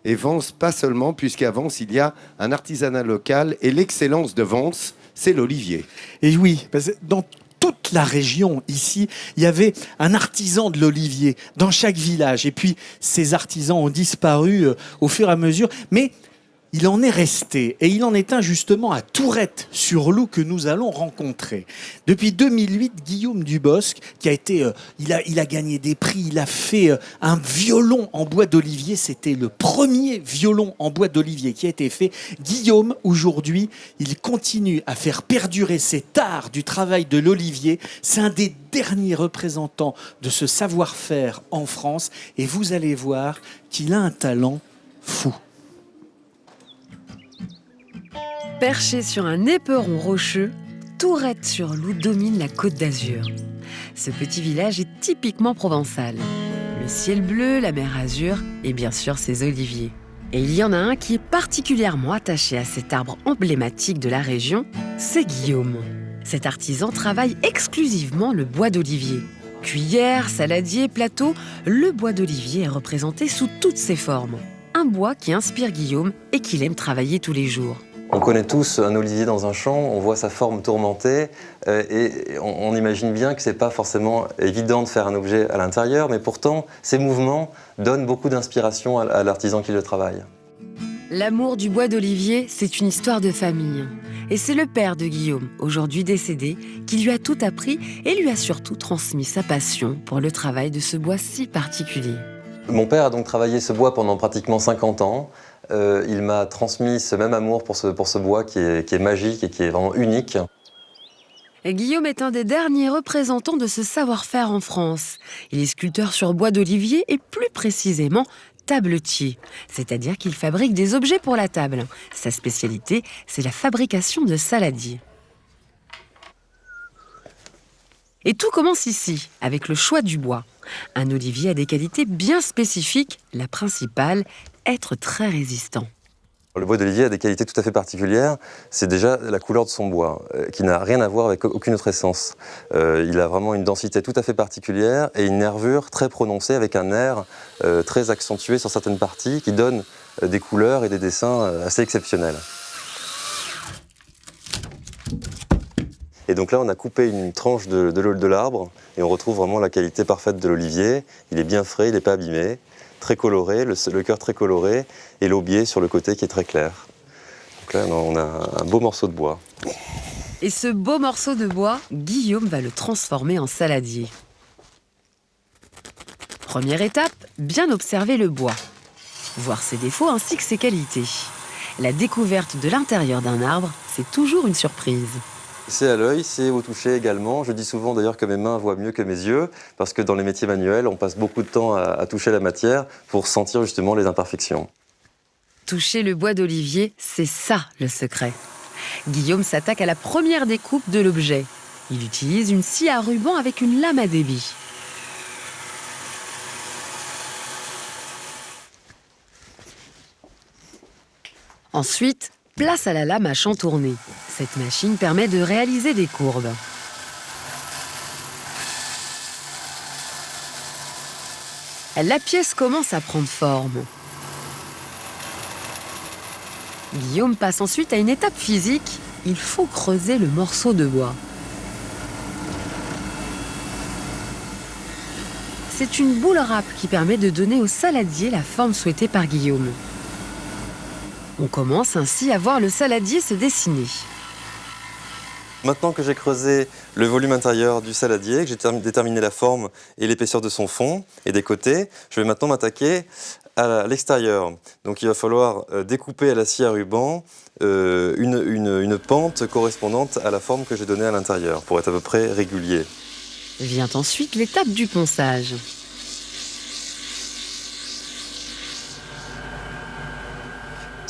Et Vence, pas seulement, puisqu'à Vence, il y a un artisanat local et l'excellence de Vence, c'est l'olivier. Et oui, parce que dans toute la région, ici, il y avait un artisan de l'olivier dans chaque village. Et puis, ces artisans ont disparu au fur et à mesure. Mais il en est resté, et il en est un justement à Tourette-sur-Loup que nous allons rencontrer. Depuis 2008, Guillaume Dubosc, qui a été, il a gagné des prix, il a fait un violon en bois d'olivier. C'était le premier violon en bois d'olivier qui a été fait. Guillaume, aujourd'hui, il continue à faire perdurer cet art du travail de l'olivier. C'est un des derniers représentants de ce savoir-faire en France, et vous allez voir qu'il a un talent fou. Perché sur un éperon rocheux, Tourette-sur-Loup domine la Côte d'Azur. Ce petit village est typiquement provençal. Le ciel bleu, la mer Azur et bien sûr ses oliviers. Et il y en a un qui est particulièrement attaché à cet arbre emblématique de la région, c'est Guillaume. Cet artisan travaille exclusivement le bois d'olivier. Cuillère, saladier, plateau, le bois d'olivier est représenté sous toutes ses formes. Un bois qui inspire Guillaume et qu'il aime travailler tous les jours. On connaît tous un olivier dans un champ, on voit sa forme tourmentée et on imagine bien que ce n'est pas forcément évident de faire un objet à l'intérieur, mais pourtant, ces mouvements donnent beaucoup d'inspiration à l'artisan qui le travaille. L'amour du bois d'olivier, c'est une histoire de famille. Et c'est le père de Guillaume, aujourd'hui décédé, qui lui a tout appris et lui a surtout transmis sa passion pour le travail de ce bois si particulier. Mon père a donc travaillé ce bois pendant pratiquement 50 ans. Il m'a transmis ce même amour pour ce bois qui est magique et qui est vraiment unique. Et Guillaume est un des derniers représentants de ce savoir-faire en France. Il est sculpteur sur bois d'olivier et plus précisément tabletier, c'est-à-dire qu'il fabrique des objets pour la table. Sa spécialité, c'est la fabrication de saladiers. Et tout commence ici, avec le choix du bois. Un olivier a des qualités bien spécifiques, la principale, être très résistant. Le bois d'olivier a des qualités tout à fait particulières. C'est déjà la couleur de son bois, qui n'a rien à voir avec aucune autre essence. Il a vraiment une densité tout à fait particulière et une nervure très prononcée avec un nerf très accentué sur certaines parties qui donne des couleurs et des dessins assez exceptionnels. Et donc là, on a coupé une tranche de l'arbre et on retrouve vraiment la qualité parfaite de l'olivier. Il est bien frais, il n'est pas abîmé, très coloré, le cœur très coloré et l'aubier sur le côté qui est très clair. Donc là, on a un beau morceau de bois. Et ce beau morceau de bois, Guillaume va le transformer en saladier. Première étape, bien observer le bois. Voir ses défauts ainsi que ses qualités. La découverte de l'intérieur d'un arbre, c'est toujours une surprise. C'est à l'œil, c'est au toucher également. Je dis souvent d'ailleurs que mes mains voient mieux que mes yeux, parce que dans les métiers manuels, on passe beaucoup de temps à toucher la matière pour sentir justement les imperfections. Toucher le bois d'olivier, c'est ça le secret. Guillaume s'attaque à la première découpe de l'objet. Il utilise une scie à ruban avec une lame à débit. Ensuite, place à la lame à chantourner. Cette machine permet de réaliser des courbes. La pièce commence à prendre forme. Guillaume passe ensuite à une étape physique. Il faut creuser le morceau de bois. C'est une boule râpe qui permet de donner au saladier la forme souhaitée par Guillaume. On commence ainsi à voir le saladier se dessiner. Maintenant que j'ai creusé le volume intérieur du saladier, que j'ai déterminé la forme et l'épaisseur de son fond et des côtés, je vais maintenant m'attaquer à l'extérieur. Donc il va falloir découper à la scie à ruban une pente correspondante à la forme que j'ai donnée à l'intérieur pour être à peu près régulier. Vient ensuite l'étape du ponçage.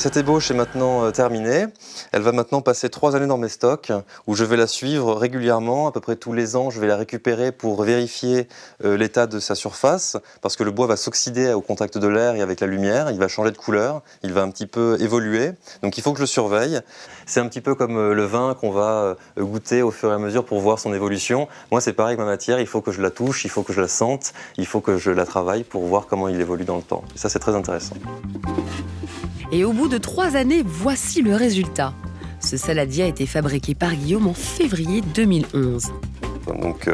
Cette ébauche est maintenant terminée. Elle va maintenant passer 3 années dans mes stocks où je vais la suivre régulièrement. À peu près tous les ans, je vais la récupérer pour vérifier l'état de sa surface parce que le bois va s'oxyder au contact de l'air et avec la lumière. Il va changer de couleur, il va un petit peu évoluer. Donc il faut que je le surveille. C'est un petit peu comme le vin qu'on va goûter au fur et à mesure pour voir son évolution. Moi, c'est pareil avec ma matière. Il faut que je la touche, il faut que je la sente, il faut que je la travaille pour voir comment il évolue dans le temps. Et ça, c'est très intéressant. Et au bout de 3 années, voici le résultat. Ce saladier a été fabriqué par Guillaume en février 2011. Donc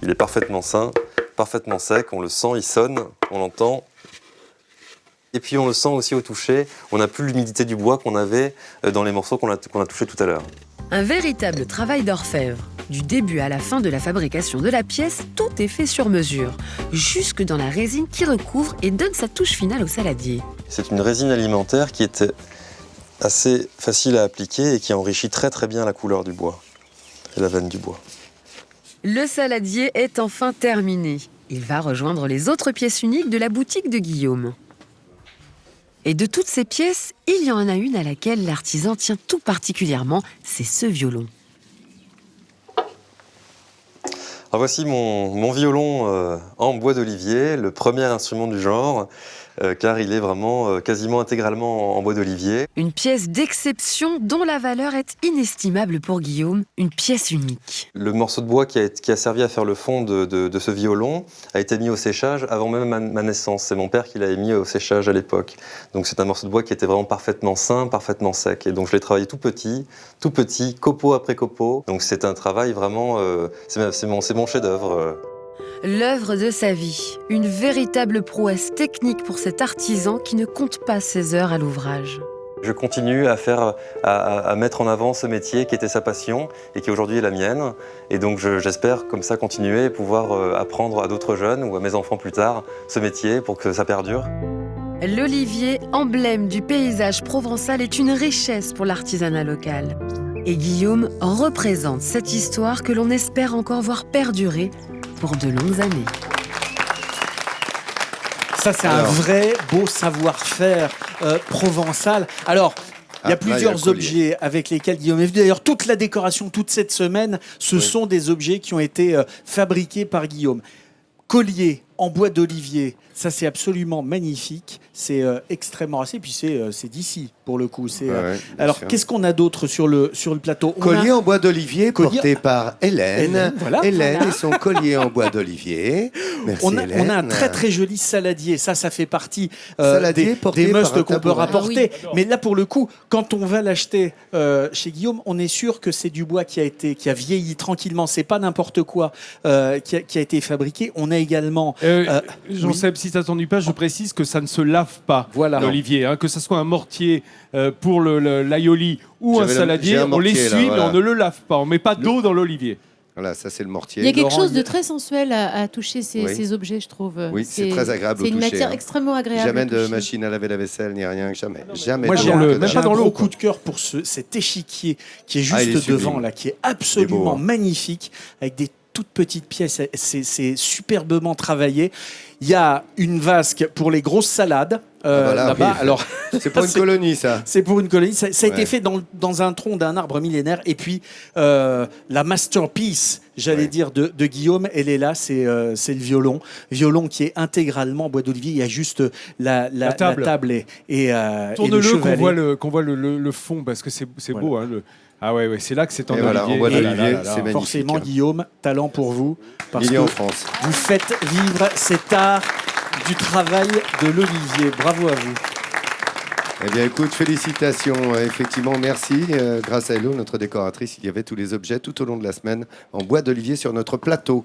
il est parfaitement sain, parfaitement sec, on le sent, il sonne, on l'entend. Et puis on le sent aussi au toucher, on n'a plus l'humidité du bois qu'on avait dans les morceaux qu'on a touchés tout à l'heure. Un véritable travail d'orfèvre. Du début à la fin de la fabrication de la pièce, tout est fait sur mesure, jusque dans la résine qui recouvre et donne sa touche finale au saladier. C'est une résine alimentaire qui est assez facile à appliquer et qui enrichit très très bien la couleur du bois et la veine du bois. Le saladier est enfin terminé. Il va rejoindre les autres pièces uniques de la boutique de Guillaume. Et de toutes ces pièces, il y en a une à laquelle l'artisan tient tout particulièrement, c'est ce violon. Alors voici mon violon en bois d'olivier, le premier instrument du genre, car il est vraiment quasiment intégralement en bois d'olivier. Une pièce d'exception dont la valeur est inestimable pour Guillaume, une pièce unique. Le morceau de bois qui a servi à faire le fond de ce violon a été mis au séchage avant même ma naissance. C'est mon père qui l'avait mis au séchage à l'époque. Donc c'est un morceau de bois qui était vraiment parfaitement sain, parfaitement sec. Et donc je l'ai travaillé tout petit, copeau après copeau. Donc c'est un travail vraiment, c'est mon chef-d'œuvre. L'œuvre de sa vie, une véritable prouesse technique pour cet artisan qui ne compte pas ses heures à l'ouvrage. Je continue à mettre en avant ce métier qui était sa passion et qui aujourd'hui est la mienne. Et donc j'espère comme ça continuer et pouvoir apprendre à d'autres jeunes ou à mes enfants plus tard ce métier pour que ça perdure. L'olivier, emblème du paysage provençal, est une richesse pour l'artisanat local. Et Guillaume représente cette histoire que l'on espère encore voir perdurer pour de longues années. Ça, c'est un vrai beau savoir-faire provençal. Alors, il y a plusieurs objets avec lesquels Guillaume est venu. D'ailleurs, toute la décoration, toute cette semaine, ce sont des objets qui ont été fabriqués par Guillaume. Collier en bois d'olivier, ça c'est absolument magnifique, c'est extrêmement rare, et puis c'est d'ici pour le coup. Alors qu'est-ce qu'on a d'autre sur le plateau? Collier en bois d'olivier porté par Hélène. Hélène et son collier en bois d'olivier. Merci on Hélène. a un très très joli saladier, ça fait partie Saladier des musts qu'on peut tabouret. rapporter. Mais là pour le coup, quand on va l'acheter chez Guillaume, on est sûr que c'est du bois qui a vieilli tranquillement, c'est pas n'importe quoi qui a été fabriqué. On a également... Jean-Seb, si ça t'ennuie pas, je précise que ça ne se lave pas, Voilà. l'olivier. Que ce soit un mortier pour l'aioli ou un saladier, on l'essuie, mais on ne le lave pas. On ne met pas d'eau dans l'olivier. Voilà, ça c'est le mortier. Il y a quelque Laurent, chose de très sensuel à toucher ces objets, je trouve. Oui, c'est très agréable au C'est une toucher, matière hein. extrêmement agréable. Jamais à de toucher. machine à laver la vaisselle ni rien, jamais. Jamais. Moi, de j'ai manque un, de même j'ai pas un dans l'eau, gros quoi. coup de cœur pour cet échiquier qui est Ah, il est juste devant, sublime. là, qui est Il est absolument beau, hein. magnifique, avec des toutes petites pièces. C'est superbement travaillé. Il y a une vasque pour les grosses salades voilà, là-bas. oui. Alors, C'est pas une colonie, ça. c'est pour une colonie. Ça a été Ouais. fait dans un tronc d'un arbre millénaire. Et puis, la masterpiece, j'allais Ouais. dire, de Guillaume, elle est là, c'est le violon. Violon qui est intégralement en bois d'olivier. Il y a juste la table et le Tourne-le chevalet. qu'on voit le fond, parce que c'est Voilà. beau. Hein, Ah ouais, c'est là que c'est en Et voilà, olivier. en bois Et là, d'olivier, là, là, là. c'est magnifique. Forcément, Guillaume, talent pour vous. Parce Il est que en France. vous faites vivre cet art du travail de l'olivier. Bravo à vous. Eh bien, écoute, félicitations. Effectivement, merci. Grâce à Hello, notre décoratrice, il y avait tous les objets tout au long de la semaine en bois d'olivier sur notre plateau.